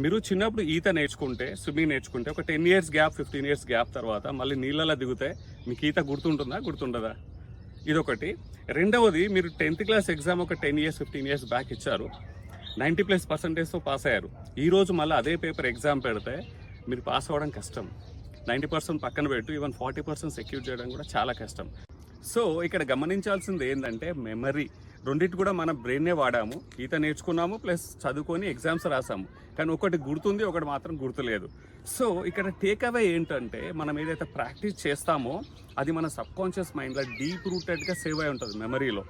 మీరు చిన్నప్పుడు ఈత నేర్చుకుంటే, స్విమ్మింగ్ నేర్చుకుంటే ఒక 10 ఇయర్స్ గ్యాప్, 15 ఇయర్స్ గ్యాప్ తర్వాత మళ్ళీ నీళ్ళలో దిగితే మీకు ఈత గుర్తుంటుందా, గుర్తుండదా? ఇదొకటి. రెండవది, మీరు 10th క్లాస్ ఎగ్జామ్ ఒక 10 ఇయర్స్, 15 ఇయర్స్ బ్యాక్ ఇచ్చారు, 90+% పాస్ అయ్యారు. ఈరోజు మళ్ళీ అదే పేపర్ ఎగ్జామ్ పెడితే మీరు పాస్ అవ్వడం కష్టం. 90% పక్కన పెట్టు, ఈవెన్ 40% సెక్యూర్ చేయడం కూడా చాలా కష్టం. సో ఇక్కడ గమనించాల్సింది ఏంటంటే మెమరీ. రెండింటి కూడా మన బ్రెయిన్నే వాడాము. ఈత నేర్చుకున్నాము ప్లస్ చదువుకొని ఎగ్జామ్స్ రాసాము, కానీ ఒకటి గుర్తుంది, ఒకటి మాత్రం గుర్తులేదు. సో ఇక్కడ టేక్ అవే ఏంటంటే మనం ఏదైతే ప్రాక్టీస్ చేస్తామో అది మన సబ్కాన్షియస్ మైండ్లో డీప్ రూటెడ్గా సేవ్ అయి ఉంటుంది మెమరీలో.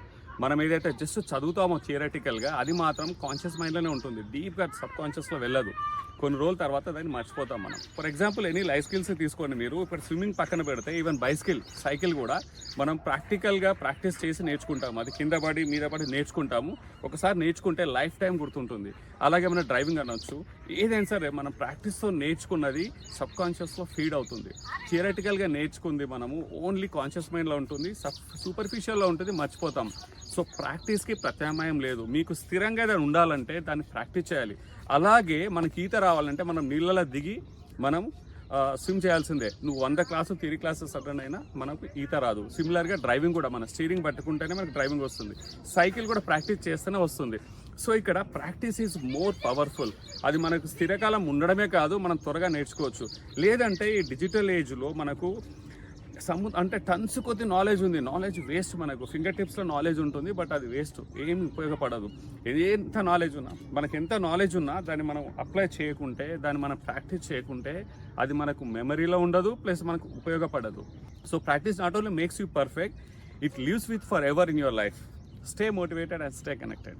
మనం ఏదైతే జస్ట్ చదువుతామో థియరటికల్గా అది మాత్రం కాన్షియస్ మైండ్లోనే ఉంటుంది, డీప్గా సబ్కాన్షియస్లో వెళ్ళదు. కొన్ని రోజుల తర్వాత దాన్ని మర్చిపోతాం మనం. For example any life skills తీసుకోండి మీరు. ఇప్పుడు స్విమ్మింగ్ పక్కన పెడితే ఈవెన్ సైకిల్ కూడా మనం ప్రాక్టికల్గా ప్రాక్టీస్ చేసి నేర్చుకుంటాము. అది కింద పడి మీద పడి నేర్చుకుంటాము. ఒకసారి నేర్చుకుంటే లైఫ్ టైం గుర్తుంటుంది. అలాగే మన డ్రైవింగ్ అనొచ్చు, ఏదైనా సరే మనం ప్రాక్టీస్తో నేర్చుకున్నది సబ్కాన్షియస్లో ఫీడ్ అవుతుంది. థియరటికల్గా నేర్చుకుంది మనము ఓన్లీ కాన్షియస్ మైండ్లో ఉంటుంది, సూపర్ఫిషియల్లో ఉంటుంది, మర్చిపోతాం. సో ప్రాక్టీస్కి ప్రత్యామ్నాయం లేదు. మీకు స్థిరంగా ఏదైనా ఉండాలంటే దాన్ని ప్రాక్టీస్ చేయాలి. అలాగే మనకి ఈత రావాలంటే మనం నీళ్ళలో దిగి మనం స్విమ్ చేయాల్సిందే. నువ్వు 100 క్లాసు థియరీ క్లాసెస్ అటెండ్ అయినా మనకు ఈత రాదు. సిమిలర్గా డ్రైవింగ్ కూడా మన స్టీరింగ్ పట్టుకుంటేనే మనకు డ్రైవింగ్ వస్తుంది. సైకిల్ కూడా ప్రాక్టీస్ చేస్తేనే వస్తుంది. సో ఇక్కడ ప్రాక్టీస్ ఈజ్ మోర్ పవర్ఫుల్. అది మనకు స్థిరకాలం ఉండడమే కాదు, మనం త్వరగా నేర్చుకోవచ్చు. లేదంటే ఈ డిజిటల్ ఏజ్లో మనకు అంటే టన్స్ కొద్ది నాలెడ్జ్ ఉంది, నాలెడ్జ్ వేస్ట్. మనకు ఫింగర్ టిప్స్లో నాలెడ్జ్ ఉంటుంది, బట్ అది వేస్ట్, ఏమి ఉపయోగపడదు. ఎంత నాలెడ్జ్ ఉన్నా, మనకి ఎంత నాలెడ్జ్ ఉన్నా దాన్ని మనం అప్లై చేయకుంటే, దాన్ని మనం ప్రాక్టీస్ చేయకుంటే అది మనకు మెమరీలో ఉండదు, ప్లస్ మనకు ఉపయోగపడదు. So practice not only makes you perfect, it lives with for ever in your life. Stay motivated and stay connected.